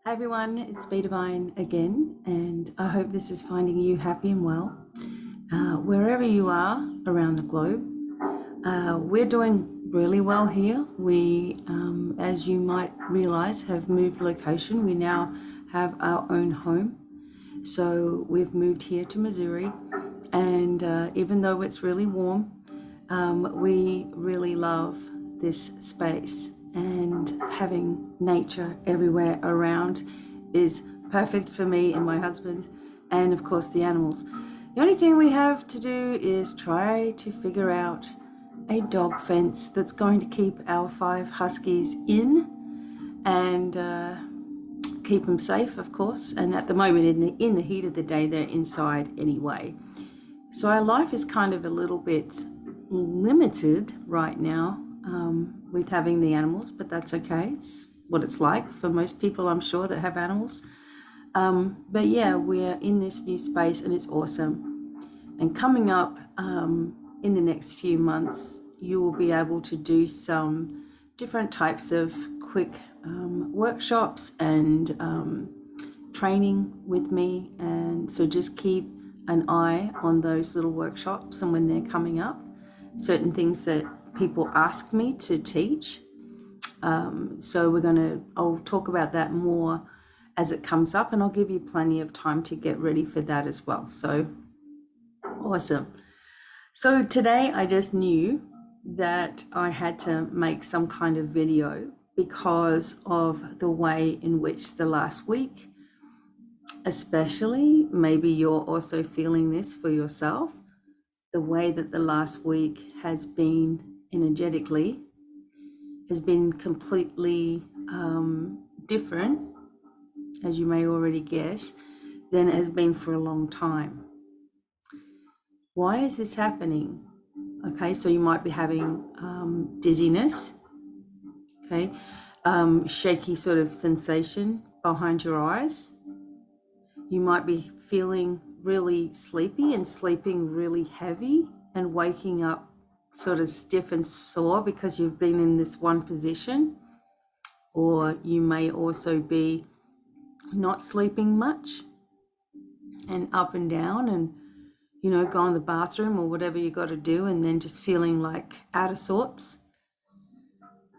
Hi everyone, it's BDevine again, and I hope this is finding you happy and well. Wherever you are around the globe, we're doing really well here. We, as you might realize, have moved location. We now have our own home. So we've moved here to Missouri, and even though it's really warm, we really love this space, and having nature everywhere around is perfect for me and my husband, and of course the animals. The only thing we have to do is try to figure out a dog fence that's going to keep our 5 huskies in and keep them safe, of course. And at the moment, in the heat of the day, they're inside anyway. So our life is kind of a little bit limited right now with having the animals, but that's okay. It's what it's like for most people, I'm sure, that have animals. But yeah, we're in this new space and it's awesome. And coming up in the next few months, you will be able to do some different types of quick workshops and training with me. And so just keep an eye on those little workshops and when they're coming up, certain things that people ask me to teach. So I'll talk about that more as it comes up, and I'll give you plenty of time to get ready for that as well. So awesome. So today I just knew that I had to make some kind of video because of the way in which the last week, especially, maybe you're also feeling this for yourself, the way that the last week has been energetically has been completely different, as you may already guess, than it has been for a long time. Why is this happening? Okay, so you might be having dizziness, okay, shaky sort of sensation behind your eyes. You might be feeling really sleepy and sleeping really heavy and waking up sort of stiff and sore because you've been in this one position. Or you may also be not sleeping much and up and down and, go in the bathroom or whatever you got to do, and then just feeling like out of sorts.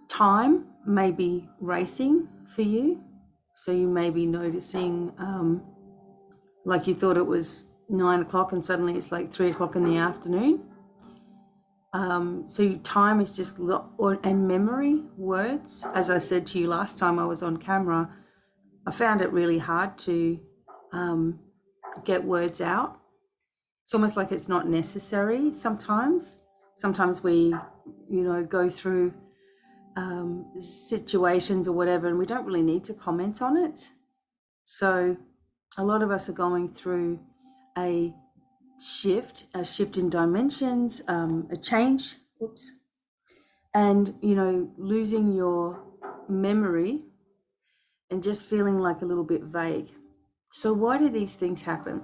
Time may be racing for you. So you may be noticing like you thought it was 9 o'clock and suddenly it's like 3 o'clock in the afternoon. So time is just, and memory, words, as I said to you last time I was on camera, I found it really hard to get words out. It's almost like it's not necessary sometimes. Sometimes we, go through situations or whatever, and we don't really need to comment on it. So a lot of us are going through a shift in dimensions, a change, and, losing your memory and just feeling like a little bit vague. So why do these things happen?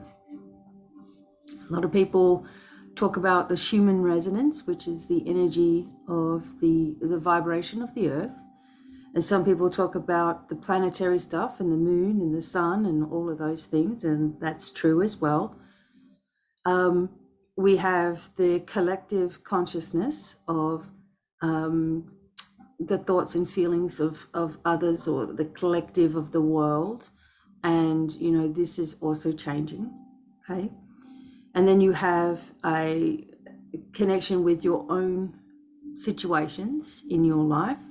A lot of people talk about the Schumann resonance, which is the energy of the vibration of the earth. And some people talk about the planetary stuff and the moon and the sun and all of those things, and that's true as well. We have the collective consciousness of the thoughts and feelings of others, or the collective of the world. And, this is also changing, okay? And then you have a connection with your own situations in your life,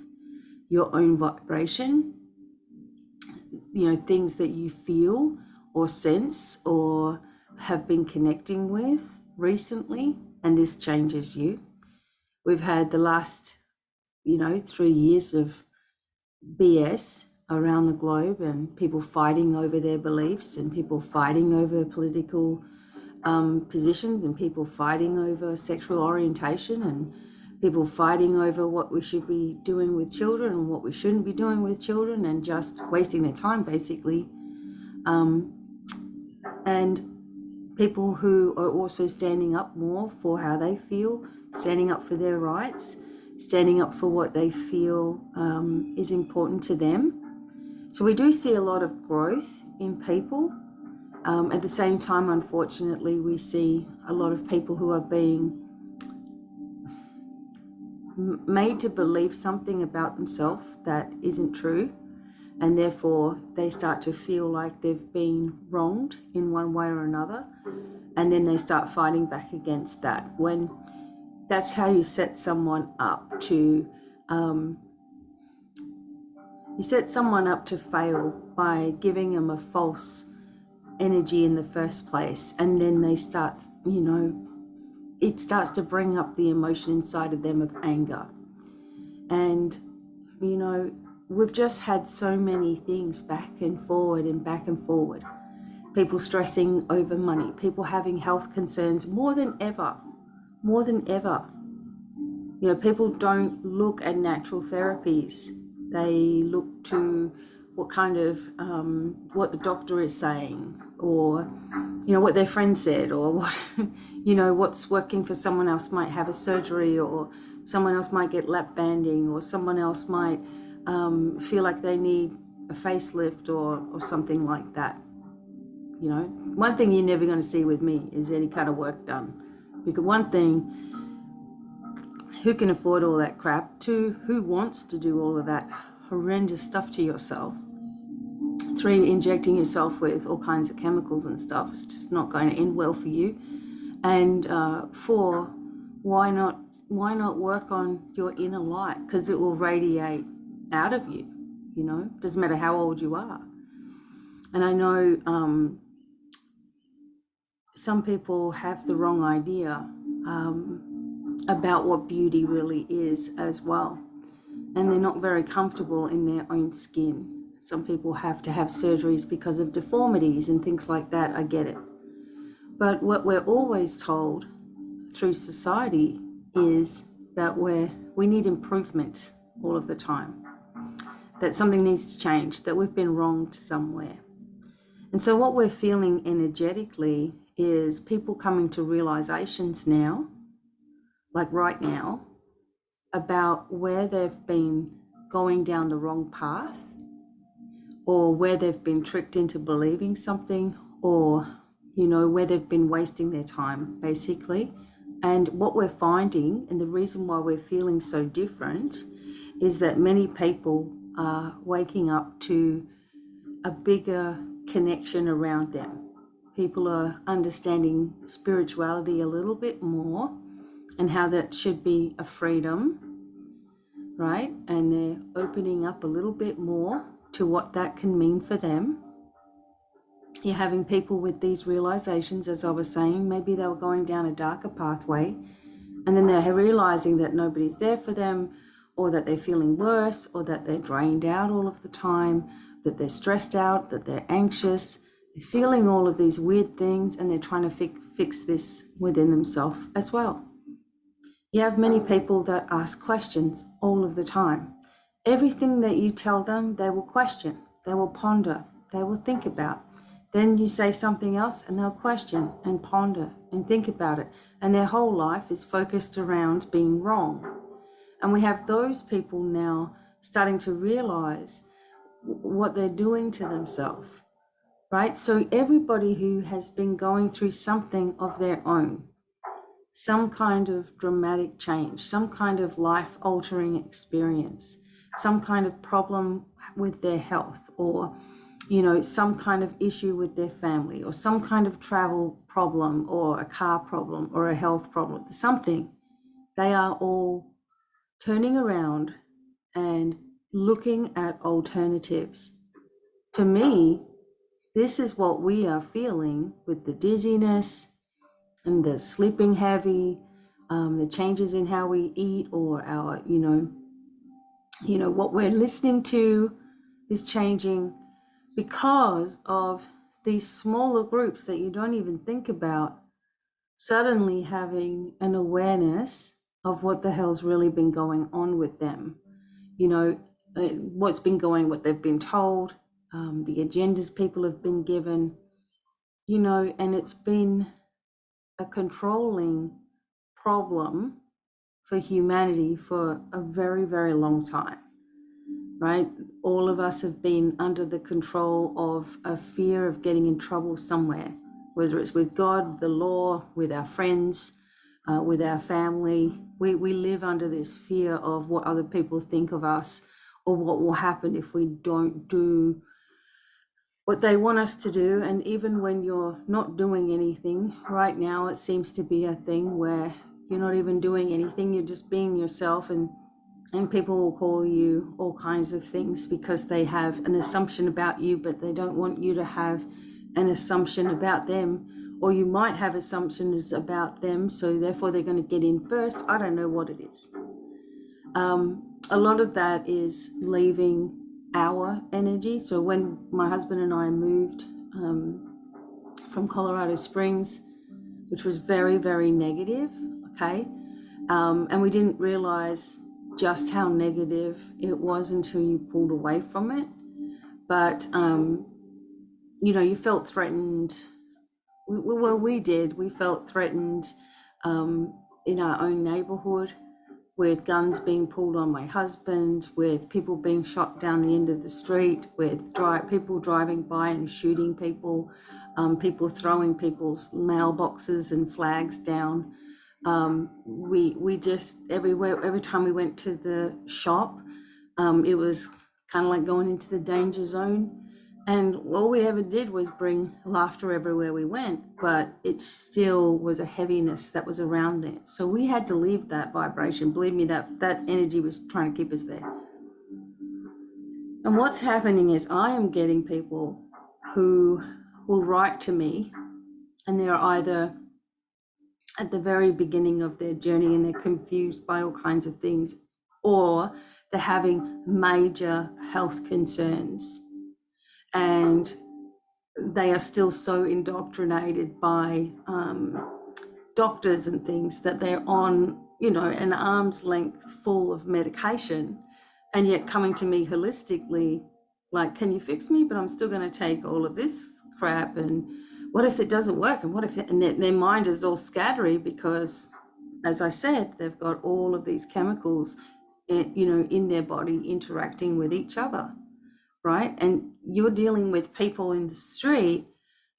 your own vibration, things that you feel or sense or have been connecting with recently, and this changes you. We've had the last, 3 years of BS around the globe, and people fighting over their beliefs, and people fighting over political positions, and people fighting over sexual orientation, and people fighting over what we should be doing with children and what we shouldn't be doing with children, and just wasting their time basically. And people who are also standing up more for how they feel, standing up for their rights, standing up for what they feel is important to them. So we do see a lot of growth in people. At the same time, unfortunately, we see a lot of people who are being made to believe something about themselves that isn't true, and therefore they start to feel like they've been wronged in one way or another, and then they start fighting back against that. When that's how you set someone up to fail, by giving them a false energy in the first place, and then they start, it starts to bring up the emotion inside of them of anger. And we've just had so many things back and forward and back and forward. People stressing over money, people having health concerns more than ever. People don't look at natural therapies. They look to what the doctor is saying, or what their friend said, or what what's working for someone else might have a surgery, or someone else might get lap banding, or someone else might feel like they need a facelift or something like that. One thing you're never going to see with me is any kind of work done. Because one thing, who can afford all that crap? Two, who wants to do all of that horrendous stuff to yourself? Three, injecting yourself with all kinds of chemicals and stuff. It's just not going to end well for you. And four, why not work on your inner light? Because it will radiate out of you. Doesn't matter how old you are. And I know some people have the wrong idea about what beauty really is as well. And they're not very comfortable in their own skin. Some people have to have surgeries because of deformities and things like that. I get it. But what we're always told through society is that we need improvement all of the time, that something needs to change, that we've been wronged somewhere. And so what we're feeling energetically is people coming to realizations now, like right now, about where they've been going down the wrong path, or where they've been tricked into believing something, or where they've been wasting their time, basically. And what we're finding, and the reason why we're feeling so different, is that many people are waking up to a bigger connection around them. People are understanding spirituality a little bit more, and how that should be a freedom, right? And they're opening up a little bit more to what that can mean for them. You're having people with these realizations, as I was saying, maybe they were going down a darker pathway, and then they're realizing that nobody's there for them, or that they're feeling worse, or that they're drained out all of the time, that they're stressed out, that they're anxious. They're feeling all of these weird things, and they're trying to fix this within themselves as well. You have many people that ask questions all of the time. Everything that you tell them, they will question, they will ponder, they will think about. Then you say something else and they'll question and ponder and think about it. And their whole life is focused around being wrong. And we have those people now starting to realize what they're doing to themselves, right? So everybody who has been going through something of their own, some kind of dramatic change, some kind of life-altering experience, some kind of problem with their health, or some kind of issue with their family, or some kind of travel problem, or a car problem, or a health problem, something, they are all turning around and looking at alternatives. To me, this is what we are feeling with the dizziness and the sleeping heavy, the changes in how we eat, or our, what we're listening to is changing because of these smaller groups that you don't even think about suddenly having an awareness of what the hell's really been going on with them. What's been going, what they've been told, the agendas people have been given, and it's been a controlling problem for humanity for a very, very long time, right? All of us have been under the control of a fear of getting in trouble somewhere, whether it's with God, the law, with our friends, with our family. We live under this fear of what other people think of us, or what will happen if we don't do what they want us to do. And even when you're not doing anything, right now it seems to be a thing where you're not even doing anything, you're just being yourself, and people will call you all kinds of things because they have an assumption about you, but they don't want you to have an assumption about them. Or you might have assumptions about them, so therefore they're going to get in first. I don't know what it is. A lot of that is leaving our energy. So when my husband and I moved from Colorado Springs, which was very, very negative, okay, and we didn't realize just how negative it was until you pulled away from it. But you felt threatened. Well, we did. We felt threatened in our own neighborhood, with guns being pulled on my husband, with people being shot down the end of the street, with people driving by and shooting people, people throwing people's mailboxes and flags down. We just, every time we went to the shop, it was kind of like going into the danger zone. And all we ever did was bring laughter everywhere we went, but it still was a heaviness that was around there. So we had to leave that vibration. Believe me, that energy was trying to keep us there. And what's happening is I am getting people who will write to me, and they're either at the very beginning of their journey and they're confused by all kinds of things, or they're having major health concerns, and they are still so indoctrinated by doctors and things that they're on, an arm's length full of medication, and yet coming to me holistically, like, can you fix me? But I'm still going to take all of this crap, and what if it doesn't work? And what if and their mind is all scattery because, as I said, they've got all of these chemicals, in their body interacting with each other. Right? And you're dealing with people in the street,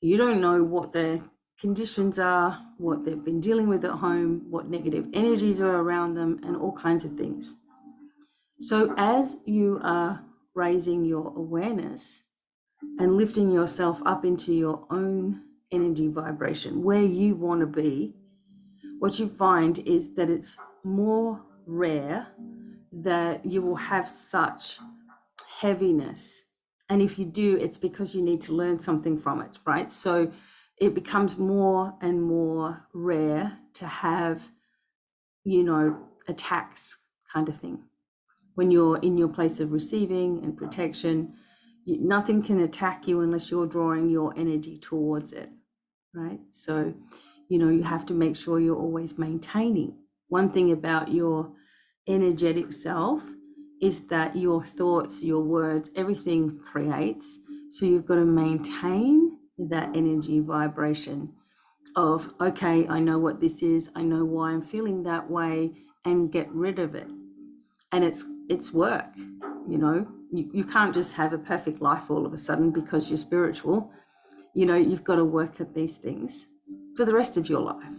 you don't know what their conditions are, what they've been dealing with at home, what negative energies are around them, and all kinds of things. So as you are raising your awareness and lifting yourself up into your own energy vibration, where you want to be, what you find is that it's more rare that you will have such heaviness. And if you do, it's because you need to learn something from it, right? So it becomes more and more rare to have, attacks kind of thing. When you're in your place of receiving and protection, nothing can attack you unless you're drawing your energy towards it, right? So, you have to make sure you're always maintaining. One thing about your energetic self is that your thoughts, your words, everything creates. So you've got to maintain that energy vibration of, okay, I know what this is, I know why I'm feeling that way, and get rid of it. And it's work, you can't just have a perfect life all of a sudden because you're spiritual. You've got to work at these things for the rest of your life.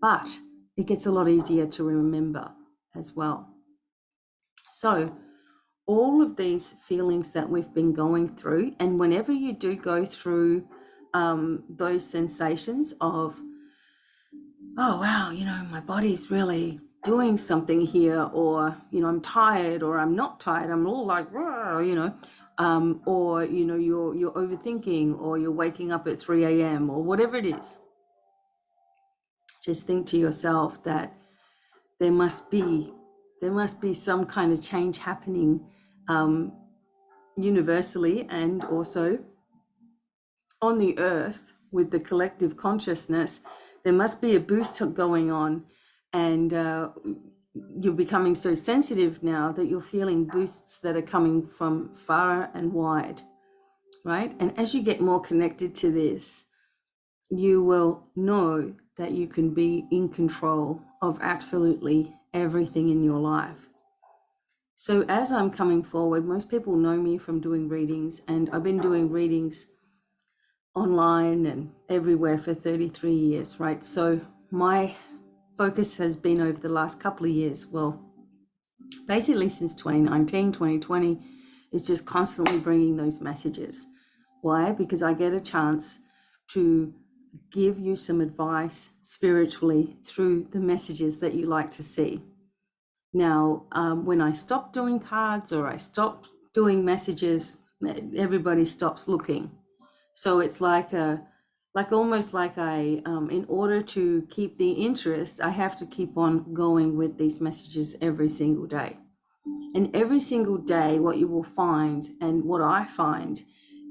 But it gets a lot easier to remember as well. So all of these feelings that we've been going through, and whenever you do go through those sensations of, oh wow, my body's really doing something here, or I'm tired, or I'm not tired, I'm all like, or you're overthinking, or you're waking up at 3 a.m. or whatever it is, just think to yourself that there must be some kind of change happening universally, and also on the earth with the collective consciousness. There must be a boost going on, and you're becoming so sensitive now that you're feeling boosts that are coming from far and wide, right? And as you get more connected to this, you will know that you can be in control of absolutely everything in your life. So as I'm coming forward, most people know me from doing readings, and I've been doing readings online and everywhere for 33 years, right? So my focus has been over the last couple of years, well, basically since 2019, 2020, is just constantly bringing those messages. Why? Because I get a chance to give you some advice spiritually through the messages that you like to see. Now, when I stop doing cards or I stop doing messages, everybody stops looking. So it's like almost like in order to keep the interest, I have to keep on going with these messages every single day. And every single day, what you will find, and what I find,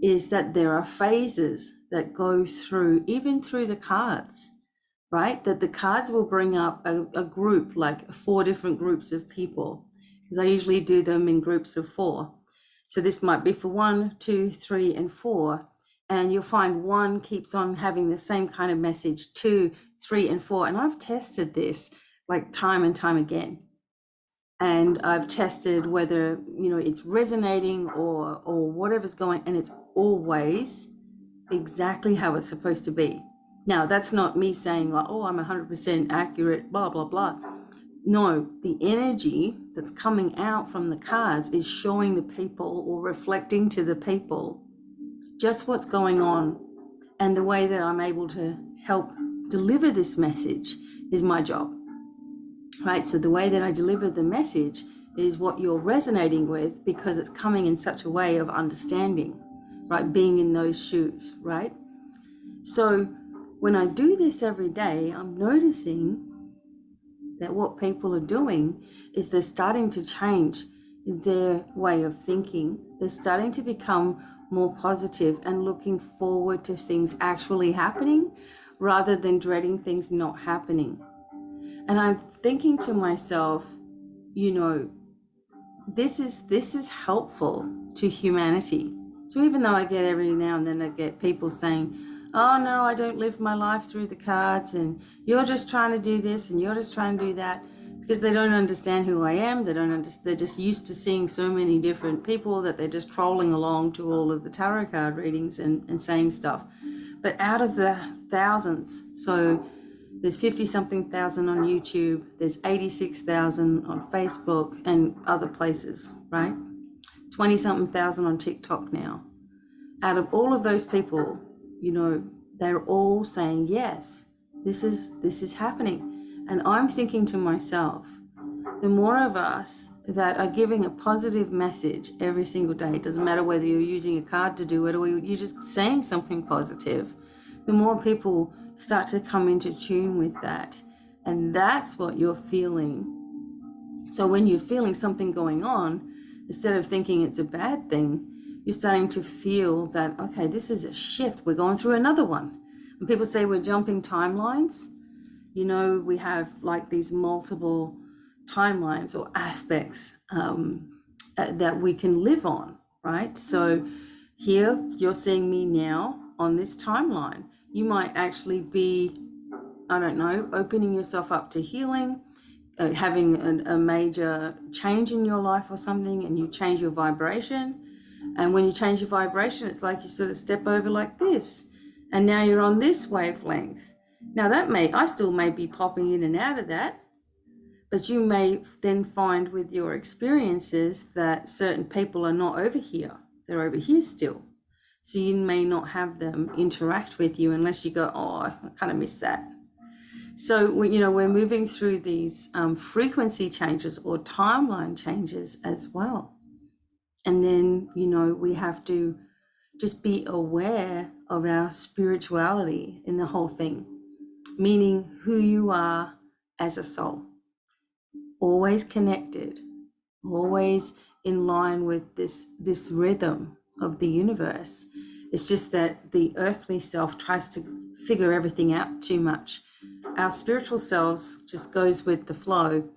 is that there are phases that go through, even through the cards, right? That the cards will bring up a group, like 4 different groups of people, because I usually do them in groups of 4. So this might be for 1, 2, 3, and 4. And you'll find 1 keeps on having the same kind of message, 2, 3, and 4. And I've tested this like time and time again. And I've tested whether, it's resonating or whatever's going, and it's always exactly how it's supposed to be. Now, that's not me saying like, oh, I'm 100% accurate, blah, blah, blah. No, the energy that's coming out from the cards is showing the people or reflecting to the people just what's going on. And the way that I'm able to help deliver this message is my job. Right, so the way that I deliver the message is what you're resonating with, because it's coming in such a way of understanding, right? Being in those shoes, right? So when I do this every day, I'm noticing that what people are doing is they're starting to change their way of thinking. They're starting to become more positive and looking forward to things actually happening rather than dreading things not happening. And I'm thinking to myself, this is helpful to humanity. So even though I get every now and then I get people saying, oh no, I don't live my life through the cards, and you're just trying to do this and you're just trying to do that, because they don't understand who I am. They're just used to seeing so many different people that they're just trolling along to all of the tarot card readings and saying stuff. But out of the thousands, so there's 50-something thousand on YouTube, there's 86,000 on Facebook and other places, right? 20-something thousand on TikTok now. Out of all of those people, they're all saying, yes, this is happening. And I'm thinking to myself, the more of us that are giving a positive message every single day, it doesn't matter whether you're using a card to do it or you're just saying something positive, the more people start to come into tune with that. And that's what you're feeling. So when you're feeling something going on, instead of thinking it's a bad thing, you're starting to feel that, okay, this is a shift. We're going through another one. When people say we're jumping timelines, we have like these multiple timelines or aspects that we can live on, right? So here you're seeing me now on this timeline. You might actually be, I don't know, opening yourself up to healing, having a major change in your life or something, and you change your vibration. And when you change your vibration, it's like you sort of step over like this, and now you're on this wavelength. Now I still may be popping in and out of that, but you may then find with your experiences that certain people are not over here. They're over here still. So you may not have them interact with you unless you go, oh, I kind of missed that. So, we're moving through these frequency changes or timeline changes as well. And then, we have to just be aware of our spirituality in the whole thing, meaning who you are as a soul. Always connected, always in line with this rhythm of the universe. It's just that the earthly self tries to figure everything out too much. Our spiritual selves just goes with the flow.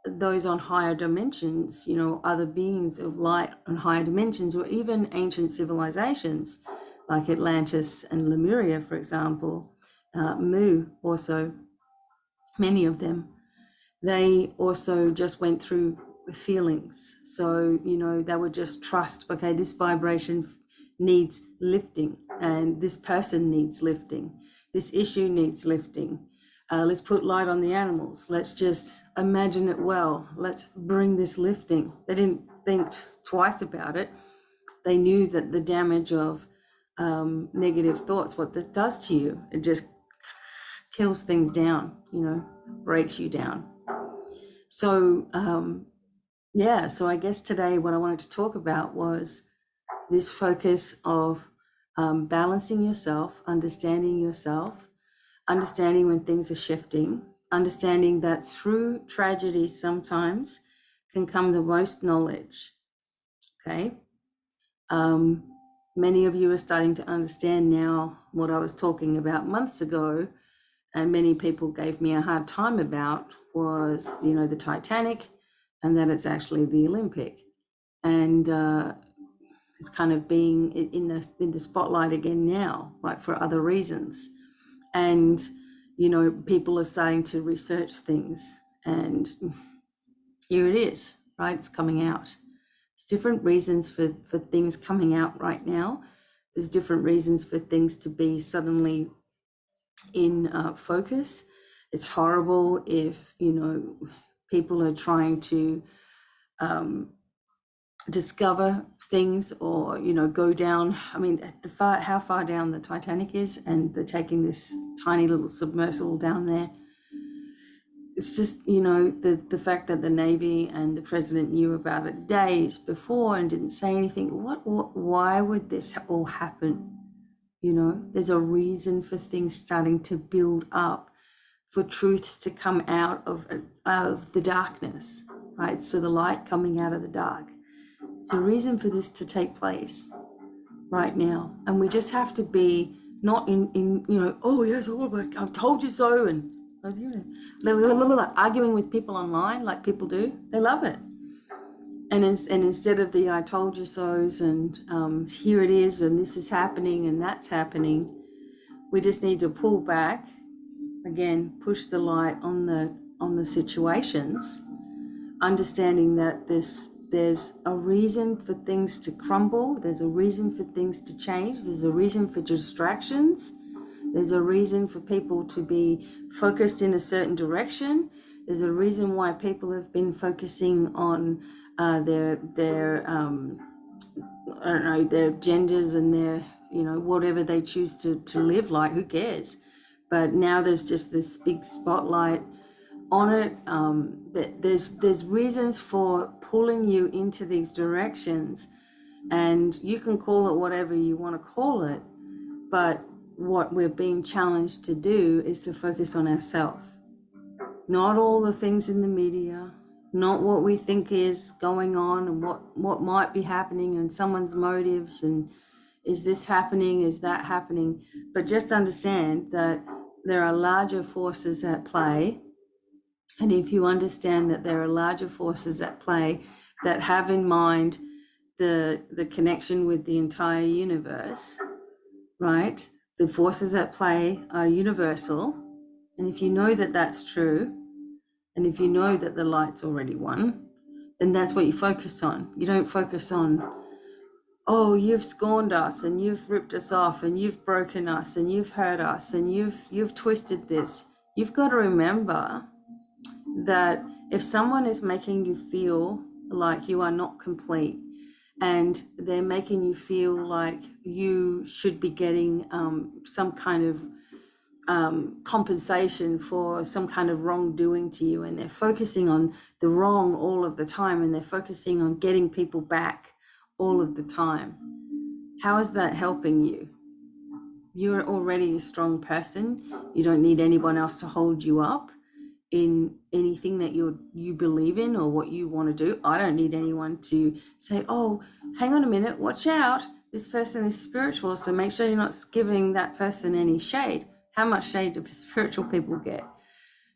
Those on higher dimensions, other beings of light on higher dimensions, or even ancient civilizations like Atlantis and Lemuria, for example, Mu also, many of them, they also just went through feelings. So, they would just trust, okay, this vibration needs lifting, and this person needs lifting. This issue needs lifting. Let's put light on the animals. Let's just imagine it well. Let's bring this lifting. They didn't think twice about it. They knew that the damage of negative thoughts, what that does to you, it just kills things down, breaks you down. So, so I guess today what I wanted to talk about was this focus of balancing yourself, understanding when things are shifting, understanding that through tragedy sometimes can come the most knowledge, okay? Many of you are starting to understand now what I was talking about months ago, and many people gave me a hard time about was, the Titanic, and that it's actually the Olympic. And it's kind of being in the spotlight again now, right, for other reasons. And, people are starting to research things, and here it is, right? It's coming out. There's different reasons for things coming out right now. There's different reasons for things to be suddenly in focus. It's horrible if, people are trying to discover things or, go down. I mean, how far down the Titanic is, and they're taking this tiny little submersible down there. It's just, the fact that the Navy and the president knew about it days before and didn't say anything. Why would this all happen? There's a reason for things starting to build up, for truths to come out of the darkness, right? So the light coming out of the dark. It's a reason for this to take place right now. And we just have to be not in oh yes, I've told you so, and arguing with people online like people do. They love it. And instead of the I told you so's and here it is and this is happening and that's happening, we just need to pull back, again, push the light on the situations, understanding that there's a reason for things to crumble, there's a reason for things to change, there's a reason for distractions, there's a reason for people to be focused in a certain direction, there's a reason why people have been focusing on their I don't know, their genders and their, whatever they choose to live like, who cares? But now there's just this big spotlight on it. That there's reasons for pulling you into these directions, and you can call it whatever you want to call it, but what we're being challenged to do is to focus on ourselves, not all the things in the media, not what we think is going on and what might be happening and someone's motives and is this happening, is that happening, but just understand that there are larger forces at play. And if you understand that there are larger forces at play that have in mind the connection with the entire universe, right? The forces at play are universal. And if you know that that's true, and if you know that the light's already won, then that's what you focus on. You don't focus on, oh, you've scorned us and you've ripped us off and you've broken us and you've hurt us and you've twisted this. You've got to remember that if someone is making you feel like you are not complete, and they're making you feel like you should be getting some kind of compensation for some kind of wrongdoing to you, and they're focusing on the wrong all of the time, and they're focusing on getting people back all of the time, how is that helping you? You're already a strong person. You don't need anyone else to hold you up in anything that you believe in or what you want to do. I don't need anyone to say, oh, hang on a minute, watch out, this person is spiritual, so make sure you're not giving that person any shade. How much shade do spiritual people get?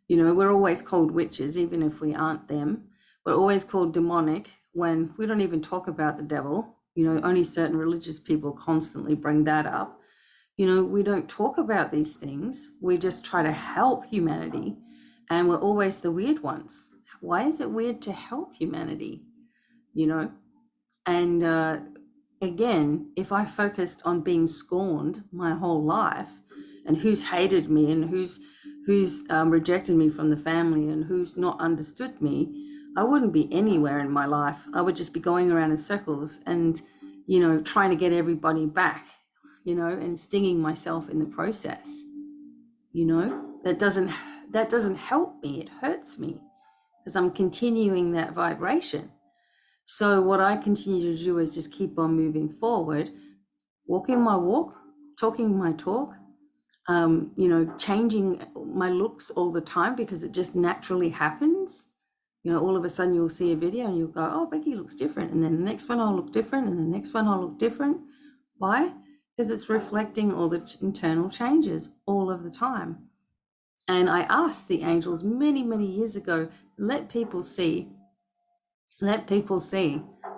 We're always called witches, even if we aren't them. We're always called demonic when we don't even talk about the devil. Only certain religious people constantly bring that up. We don't talk about these things. We just try to help humanity. And we're always the weird ones. why is it weird to help humanity, you know? And again, if I focused on being scorned my whole life, and who's hated me, and who's rejected me from the family, and who's not understood me, I wouldn't be anywhere in my life. I would just be going around in circles and, trying to get everybody back, and stinging myself in the process. That doesn't help me. It hurts me because I'm continuing that vibration. So what I continue to do is just keep on moving forward, walking my walk, talking my talk, changing my looks all the time because it just naturally happens. All of a sudden you'll see a video and you'll go, oh, Becky looks different. And then the next one I'll look different. And the next one I'll look different. Why? Because it's reflecting all the internal changes all of the time. And I asked the angels many, many years ago, let people see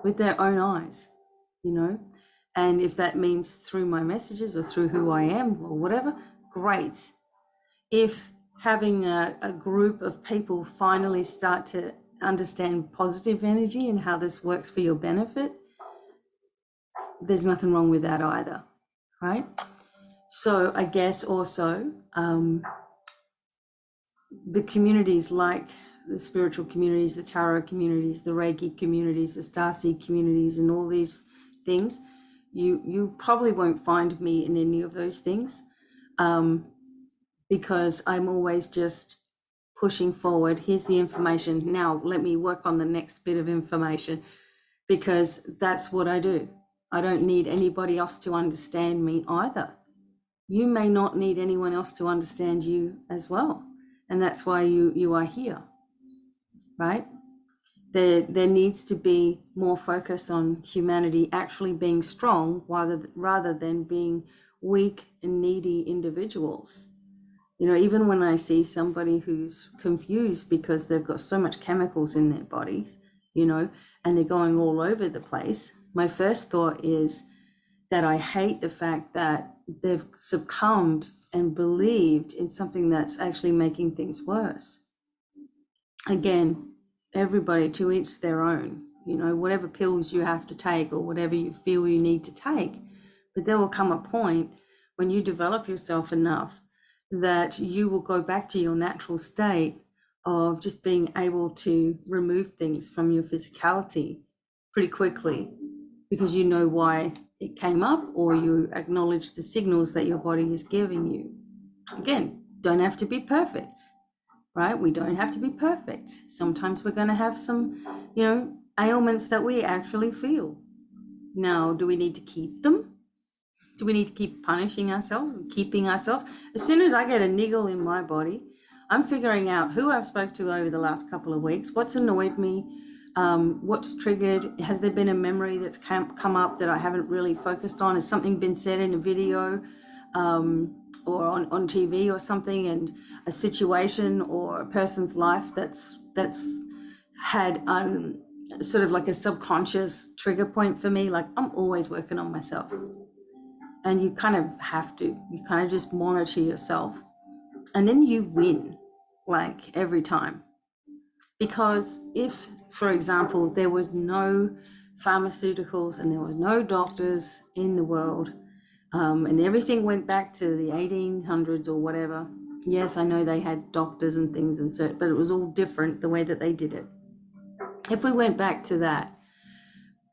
with their own eyes, and if that means through my messages or through who I am or whatever, great. If having a group of people finally start to understand positive energy and how this works for your benefit, there's nothing wrong with that either, right? So I guess also the communities, like the spiritual communities, the tarot communities, the Reiki communities, the starseed communities, and all these things, you probably won't find me in any of those things, because I'm always just pushing forward. Here's the information. Now let me work on the next bit of information, because that's what I do. I don't need anybody else to understand me either. You may not need anyone else to understand you as well. And that's why you are here, right? There needs to be more focus on humanity actually being strong rather than being weak and needy individuals. Even when I see somebody who's confused because they've got so much chemicals in their bodies, and they're going all over the place, my first thought is that I hate the fact that they've succumbed and believed in something that's actually making things worse. Again, everybody to each their own, whatever pills you have to take or whatever you feel you need to take. But there will come a point when you develop yourself enough that you will go back to your natural state of just being able to remove things from your physicality pretty quickly, because you know why it came up, or you acknowledge the signals that your body is giving you. Again, don't have to be perfect, right? We don't have to be perfect. Sometimes we're going to have some, ailments that we actually feel. Now, do we need to keep them? Do we need to keep punishing ourselves and keeping ourselves? As soon as I get a niggle in my body, I'm figuring out who I've spoke to over the last couple of weeks, what's annoyed me, what's triggered. Has there been a memory that's come up that I haven't really focused on? Has something been said in a video or on TV or something, and a situation or a person's life that's had sort of like a subconscious trigger point for me? Like, I'm always working on myself. And you kind of have to. You kind of just monitor yourself. And then you win, like, every time. Because if, for example, there was no pharmaceuticals and there were no doctors in the world, and everything went back to the 1800s or whatever, yes, I know they had doctors and things, but it was all different the way that they did it. If we went back to that,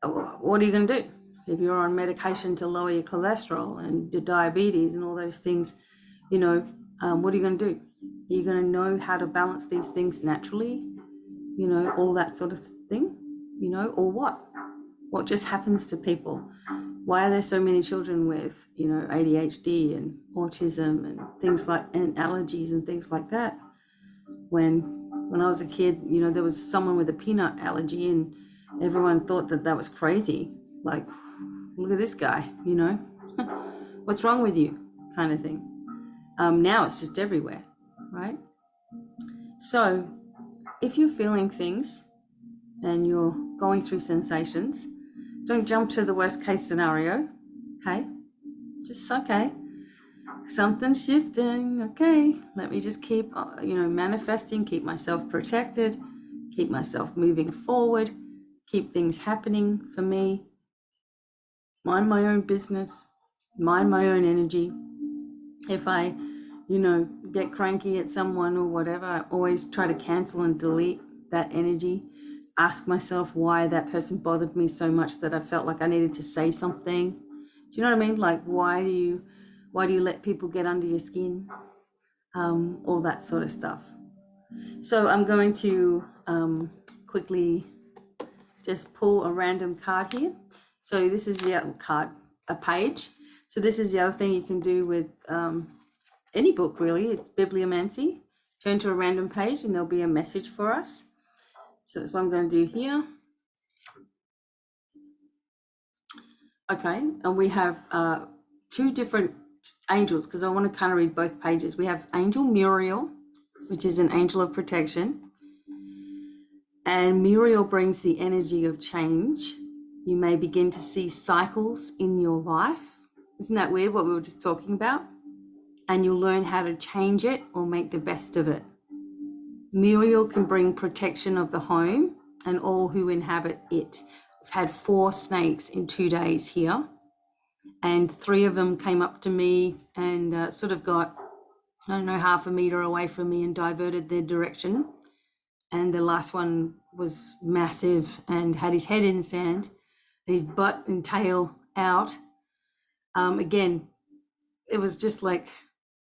what are you going to do? If you're on medication to lower your cholesterol and your diabetes and all those things, what are you going to do? You're going to know how to balance these things naturally, all that sort of thing, or what? What just happens to people? Why are there so many children with, ADHD and autism and things like, and allergies and things like that? When I was a kid, there was someone with a peanut allergy and everyone thought that was crazy. Like, look at this guy, what's wrong with you, kind of thing. Now it's just everywhere, right? So if you're feeling things and you're going through sensations, don't jump to the worst case scenario, okay? Just, okay, something's shifting, okay, let me just keep, manifesting, keep myself protected, keep myself moving forward, keep things happening for me, mind my own business, mind my own energy. If I, get cranky at someone or whatever, I always try to cancel and delete that energy. Ask myself why that person bothered me so much that I felt like I needed to say something. Do you know what I mean? Like, why do you let people get under your skin? All that sort of stuff. So I'm going to quickly just pull a random card here. So this is the a page. So this is the other thing you can do with any book, really. It's bibliomancy. Turn to a random page and there'll be a message for us. So that's what I'm going to do here. Okay, and we have two different angels, because I want to kind of read both pages. We have Angel Muriel, which is an angel of protection. And Muriel brings the energy of change. You may begin to see cycles in your life. Isn't that weird, what we were just talking about? And you'll learn how to change it or make the best of it. Muriel can bring protection of the home and all who inhabit it. I've had 4 snakes in 2 days here, and 3 of them came up to me and sort of got, I don't know, half a meter away from me and diverted their direction. And the last one was massive and had his head in the sand and his butt and tail out. Again, it was just like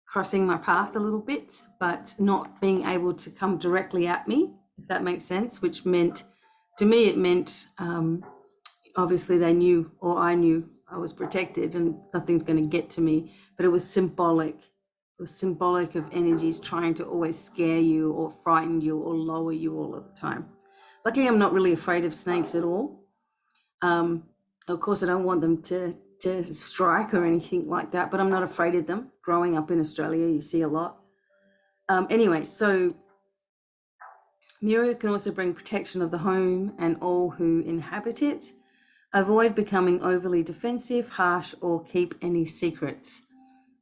crossing my path a little bit, but not being able to come directly at me, if that makes sense, which meant, to me, it meant obviously they knew, or I knew I was protected and nothing's going to get to me, but it was symbolic. It was symbolic of energies trying to always scare you or frighten you or lower you all of the time. Luckily, I'm not really afraid of snakes at all. Of course, I don't want them to strike or anything like that, but I'm not afraid of them. Growing up in Australia, you see a lot. Anyway, so Muriel can also bring protection of the home and all who inhabit it. Avoid becoming overly defensive, harsh, or keep any secrets.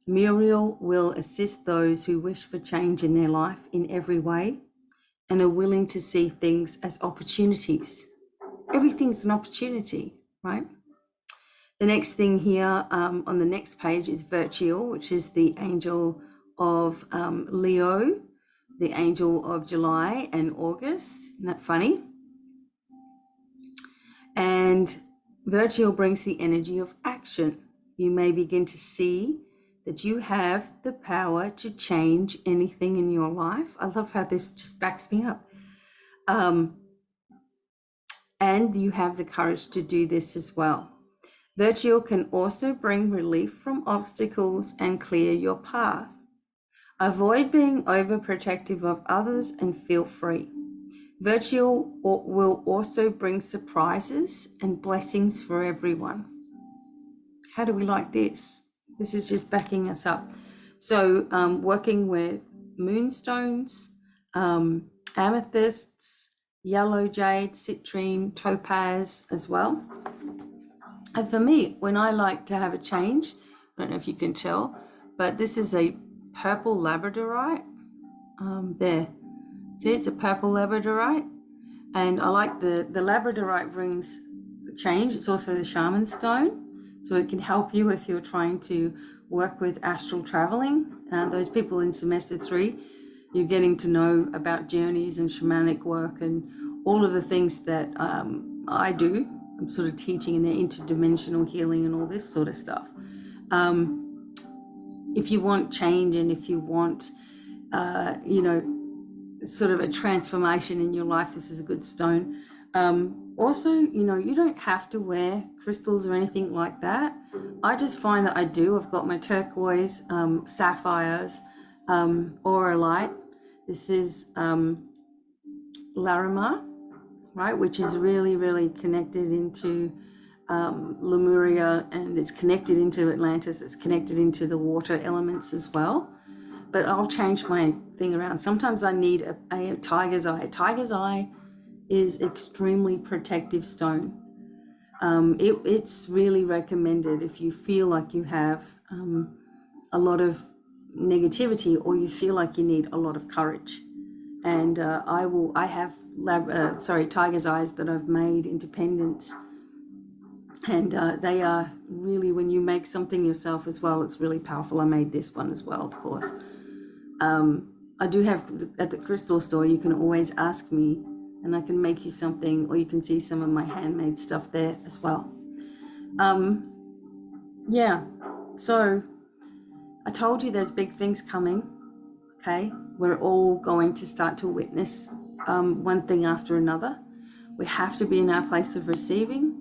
Muriel will assist those who wish for change in their life in every way and are willing to see things as opportunities. Everything's an opportunity, right? The next thing here on the next page is Virtual, which is the angel of Leo, the angel of July and August. Isn't that funny? And Virtual brings the energy of action. You may begin to see that you have the power to change anything in your life. I love how this just backs me up. And you have the courage to do this as well. Virtual can also bring relief from obstacles and clear your path. Avoid being overprotective of others and feel free. Virtual will also bring surprises and blessings for everyone. How do we like this? This is just backing us up. So working with moonstones, amethysts, yellow jade, citrine, topaz as well. And for me, when I like to have a change, I don't know if you can tell, but this is a purple labradorite. There, see, it's a purple labradorite. And I like the labradorite brings change. It's also the shaman stone. So it can help you if you're trying to work with astral traveling. Those people in semester 3, you're getting to know about journeys and shamanic work and all of the things that I do. I'm sort of teaching in their interdimensional healing and all this sort of stuff. If you want change and if you want, sort of a transformation in your life, this is a good stone. Also, you don't have to wear crystals or anything like that. I just find that I do. I've got my turquoise, sapphires, auralite. This is Larimar, right, which is really, really connected into Lemuria, and it's connected into Atlantis. It's connected into the water elements as well. But I'll change my thing around. Sometimes I need a tiger's eye. Tiger's eye is extremely protective stone. It's really recommended if you feel like you have a lot of negativity or you feel like you need a lot of courage. And I have tiger's eyes that I've made independent, and they are really, when you make something yourself as well, it's really powerful. I made this one as well, of course. I do have, at the crystal store, you can always ask me and I can make you something, or you can see some of my handmade stuff there as well. Yeah, so I told you there's big things coming, okay? We're all going to start to witness one thing after another. We have to be in our place of receiving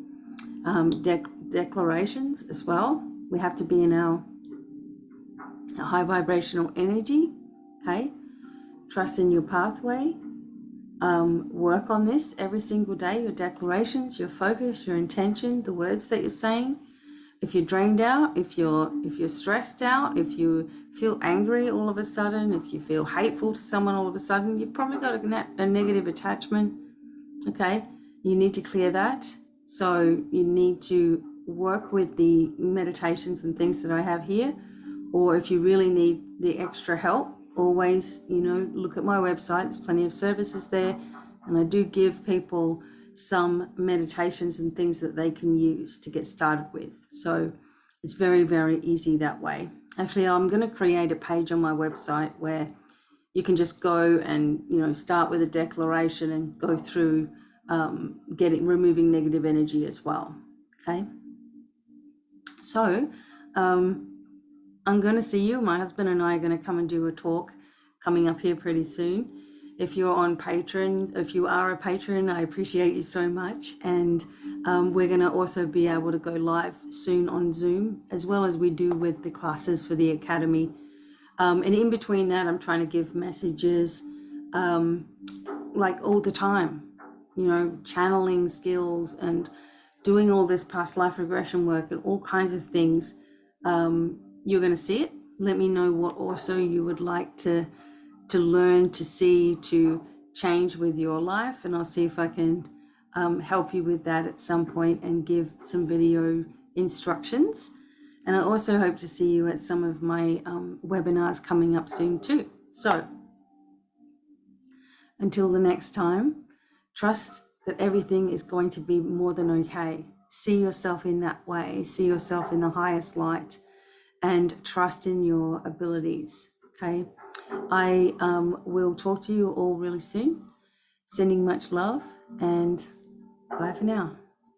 declarations as well. We have to be in our high vibrational energy, okay? Trust in your pathway. Work on this every single day, your declarations, your focus, your intention, the words that you're saying. If you're drained out, if you're stressed out, if you feel angry all of a sudden, if you feel hateful to someone all of a sudden, you've probably got a negative attachment, okay? You need to clear that. So you need to work with the meditations and things that I have here, or if you really need the extra help, always, look at my website. There's plenty of services there, and I do give people some meditations and things that they can use to get started with. So it's very, very easy that way. Actually, I'm going to create a page on my website where you can just go and start with a declaration and go through removing negative energy as well. Okay, so I'm going to see you. My husband and I are going to come and do a talk coming up here pretty soon. If you're on Patreon, if you are a patron, I appreciate you so much. And we're going to also be able to go live soon on Zoom, as well as we do with the classes for the Academy. And in between that, I'm trying to give messages like all the time, channeling skills and doing all this past life regression work and all kinds of things. You're going to see it. Let me know what also you would like to learn, to see, to change with your life, and I'll see if I can help you with that at some point and give some video instructions. And I also hope to see you at some of my webinars coming up soon too. So until the next time, trust that everything is going to be more than okay. See yourself in that way. See yourself in the highest light, and trust in your abilities, okay? I will talk to you all really soon. Sending much love, and bye for now.